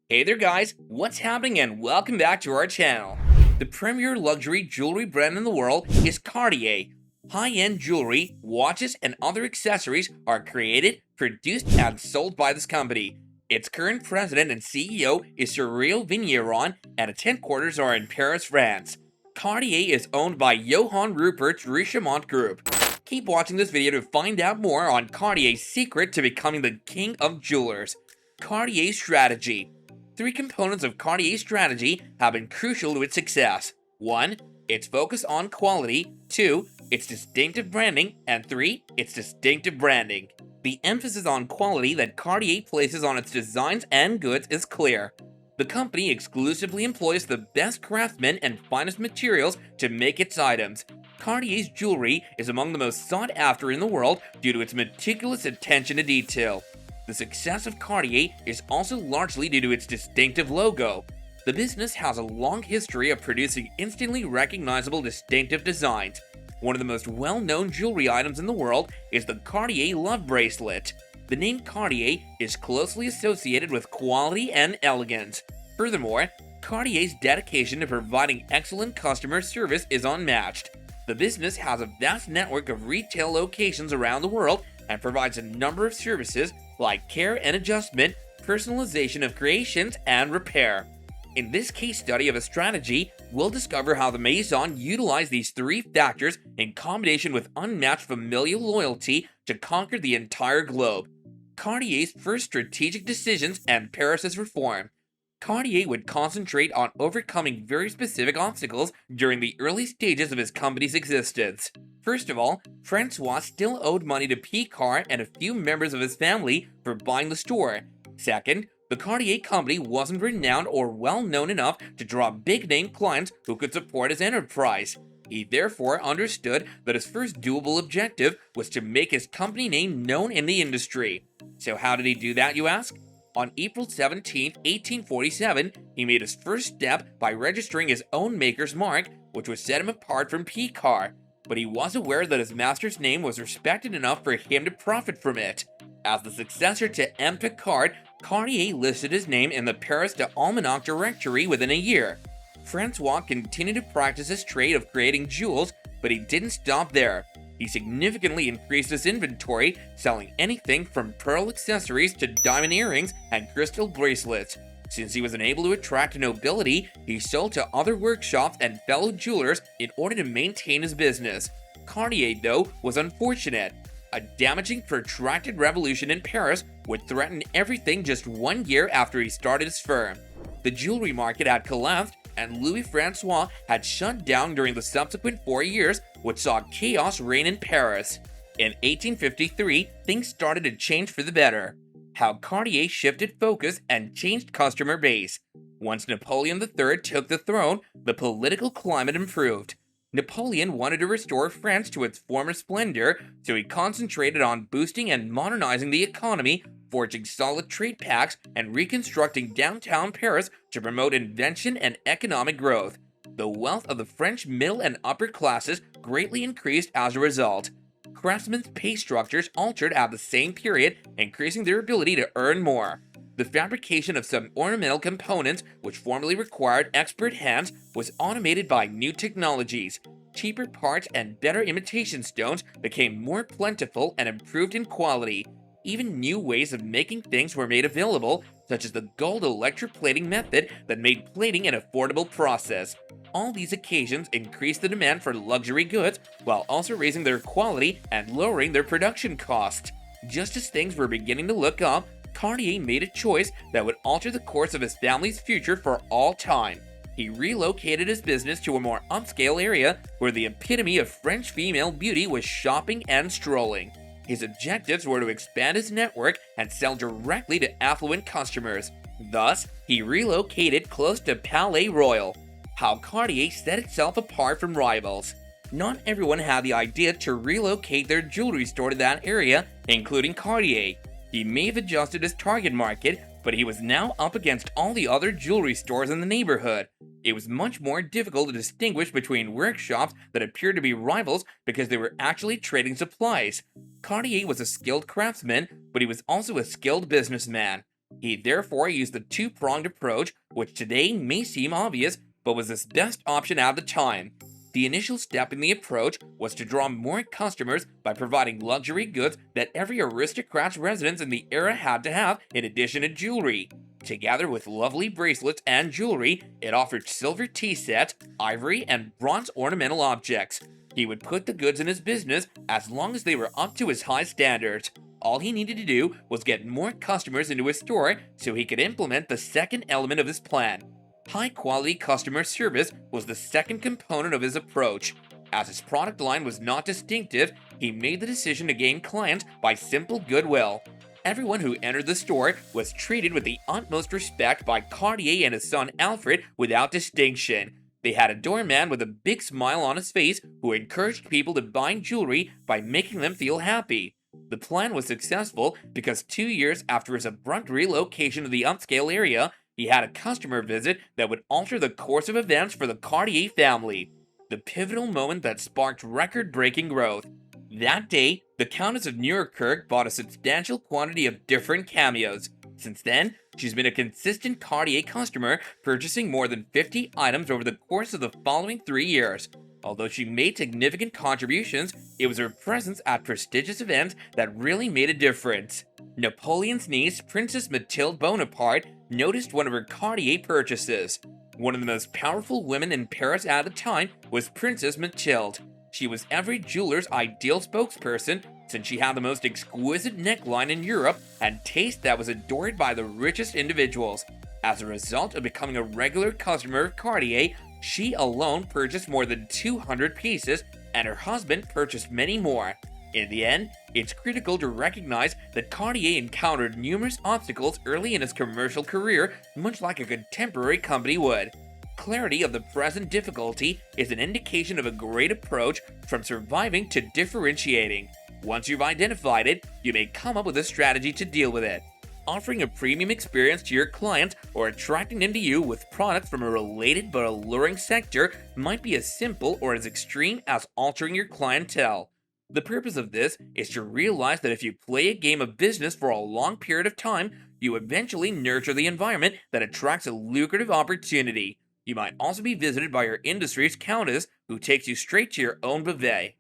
Hey there guys, what's happening and welcome back to our channel. The premier luxury jewelry brand in the world is Cartier. High-end jewelry, watches, and other accessories are created, produced, and sold by this company. Its current president and CEO is Cyril Vigneron, and its headquarters are in Paris, France. Cartier is owned by Johann Rupert's Richemont Group. Keep watching this video to find out more on Cartier's secret to becoming the king of jewelers. Cartier's strategy. Three components of Cartier's strategy have been crucial to its success. 1. Its focus on quality. 2. Its distinctive branding. And 3. Its distinctive branding. The emphasis on quality that Cartier places on its designs and goods is clear. The company exclusively employs the best craftsmen and finest materials to make its items. Cartier's jewelry is among the most sought after in the world due to its meticulous attention to detail. The success of Cartier is also largely due to its distinctive logo. The business has a long history of producing instantly recognizable distinctive designs. One of the most well-known jewelry items in the world is the Cartier Love Bracelet. The name Cartier is closely associated with quality and elegance. Furthermore, Cartier's dedication to providing excellent customer service is unmatched. The business has a vast network of retail locations around the world and provides a number of services like care and adjustment, personalization of creations, and repair. In this case study of a strategy, we'll discover how the Maison utilized these three factors in combination with unmatched familial loyalty to conquer the entire globe. Cartier's first strategic decisions and Paris's reform. Cartier would concentrate on overcoming very specific obstacles during the early stages of his company's existence. First of all, Francois still owed money to Picard and a few members of his family for buying the store. Second, the Cartier company wasn't renowned or well-known enough to draw big-name clients who could support his enterprise. He therefore understood that his first doable objective was to make his company name known in the industry. So how did he do that, you ask? On April 17, 1847, he made his first step by registering his own maker's mark, which would set him apart from Picard. But he was aware that his master's name was respected enough for him to profit from it. As the successor to M. Picard, Cartier listed his name in the Paris d'Almanach directory within a year. Francois continued to practice his trade of creating jewels, but he didn't stop there. He significantly increased his inventory, selling anything from pearl accessories to diamond earrings and crystal bracelets. Since he was unable to attract nobility, he sold to other workshops and fellow jewelers in order to maintain his business. Cartier, though, was unfortunate. A damaging protracted revolution in Paris would threaten everything just 1 year after he started his firm. The jewelry market had collapsed, and Louis-Francois had shut down during the subsequent 4 years, which saw chaos reign in Paris. In 1853, things started to change for the better. How Cartier shifted focus and changed customer base. Once Napoleon III took the throne, the political climate improved. Napoleon wanted to restore France to its former splendor, so he concentrated on boosting and modernizing the economy, forging solid trade pacts, and reconstructing downtown Paris to promote invention and economic growth. The wealth of the French middle and upper classes greatly increased as a result. Craftsmen's pay structures altered at the same period, increasing their ability to earn more. The fabrication of some ornamental components, which formerly required expert hands, was automated by new technologies. Cheaper parts and better imitation stones became more plentiful and improved in quality. Even new ways of making things were made available, such as the gold electroplating method that made plating an affordable process. All these occasions increased the demand for luxury goods while also raising their quality and lowering their production costs. Just as things were beginning to look up, Cartier made a choice that would alter the course of his family's future for all time. He relocated his business to a more upscale area where the epitome of French female beauty was shopping and strolling. His objectives were to expand his network and sell directly to affluent customers. Thus, he relocated close to Palais Royal. How Cartier set itself apart from rivals. Not everyone had the idea to relocate their jewelry store to that area, including Cartier. He may have adjusted his target market, but he was now up against all the other jewelry stores in the neighborhood. It was much more difficult to distinguish between workshops that appeared to be rivals because they were actually trading supplies. Cartier was a skilled craftsman, but he was also a skilled businessman. He therefore used the two-pronged approach, which today may seem obvious, but was his best option at the time. The initial step in the approach was to draw more customers by providing luxury goods that every aristocrat's residence in the era had to have, in addition to jewelry. Together with lovely bracelets and jewelry, it offered silver tea sets, ivory, and bronze ornamental objects. He would put the goods in his business as long as they were up to his high standards. All he needed to do was get more customers into his store so he could implement the second element of his plan. High quality customer service was the second component of his approach. As his product line was not distinctive, he made the decision to gain clients by simple goodwill. Everyone who entered the store was treated with the utmost respect by Cartier and his son Alfred without distinction. They had a doorman with a big smile on his face who encouraged people to buy jewelry by making them feel happy. The plan was successful because 2 years after his abrupt relocation to the upscale area, he had a customer visit that would alter the course of events for the Cartier family. The pivotal moment that sparked record-breaking growth. That day, the Countess of Nuremberg bought a substantial quantity of different cameos. Since then, she's been a consistent Cartier customer, purchasing more than 50 items over the course of the following 3 years. Although she made significant contributions, it was her presence at prestigious events that really made a difference. Napoleon's niece, Princess Mathilde Bonaparte, noticed one of her Cartier purchases. One of the most powerful women in Paris at the time was Princess Mathilde. She was every jeweler's ideal spokesperson, since she had the most exquisite neckline in Europe and taste that was adored by the richest individuals. As a result of becoming a regular customer of Cartier, she alone purchased more than 200 pieces, and her husband purchased many more. In the end, it's critical to recognize that Cartier encountered numerous obstacles early in his commercial career, much like a contemporary company would. Clarity of the present difficulty is an indication of a great approach from surviving to differentiating. Once you've identified it, you may come up with a strategy to deal with it. Offering a premium experience to your clients or attracting them to you with products from a related but alluring sector might be as simple or as extreme as altering your clientele. The purpose of this is to realize that if you play a game of business for a long period of time, you eventually nurture the environment that attracts a lucrative opportunity. You might also be visited by your industry's countess, who takes you straight to your own buffet.